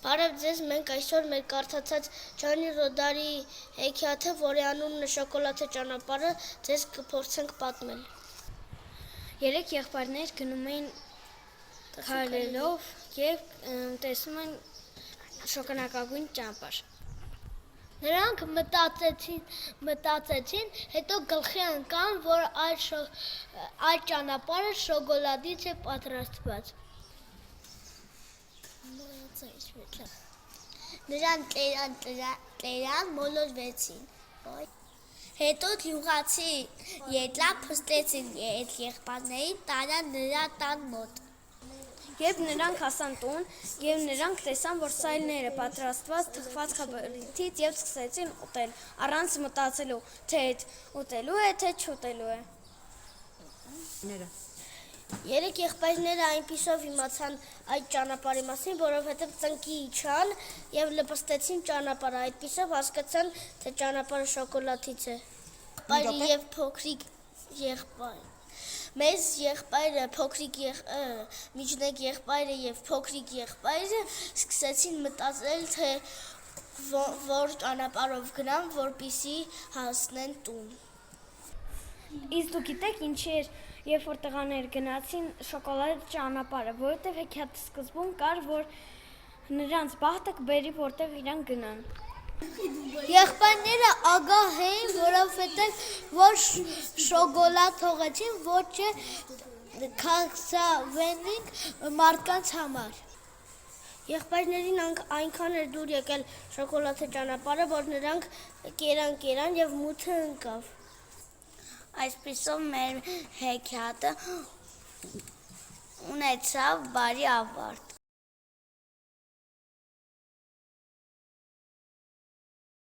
Բարև ձեզ, մենք այսօր մեր կարդացած Ջանի Ռոդարի հեքիաթը, որի անունն է Շոկոլադե ճանապարհը, ձեզ կփորձենք պատմել։ Երեք եղբայրներ գնում էին քայլելով եւ տեսնում են շոկանակագույն ճանապարհ։ Նրանք մտածեցին, հետո գլխի ընկան, որ այդ ճանապարհը շոկոլադից է պատրաստված։ Նրանք տերան, մոլորվեցին։ Հետո գյուղացի ետլա փստեցին եղբայրներին, տարան նրա տան մոտ։ Երբ նրանք հասան տուն, եւ նրանք տեսան, որ սայլները պատրաստված թխված խաբարից եւ սկսեցին ուտել, առանց մտածելու, թե ուտելու է, թե չուտելու է։ Երեք եղբայրները այնպիսով իմացան այդ ճանապարհի մասին, որովհետև ծնկի իջան եւ լպստեցին ճանապարհը, այդպիսով հասկացան, թե ճանապարհը շոկոլադից է։ Եղբայրը եւ փոքրիկ եղբայրը։ Մեծ եղբայրը, միջնեկ եղբայրը եւ փոքրիկ եղբայրը սկսեցին մտածել, թե որ ճանապարհով գնան, որպեսզի հասնեն տուն։ Իսկ դուք գիտեք ինչ էր, երբ որ տղաները գնացին շոկոլադե ճանապարհը, որովհետև հեքիաթի սկզբում կար, որ նրանց բախտը կբերի, որտեղ իրան գնան։ Եղբայրները ագահ էին, որովհետև որ շոկոլադ թողեցին, ոչ է քաղցավենիք մարդկանց համար։ Եղբայրներին այնքան էր դուր եկել շոկոլադե ճանապարհը, որ նրանք կերան եւ մութը ընկավ։ Այսպիսով մեր հեքիաթը ունեցավ բարի ավարտ։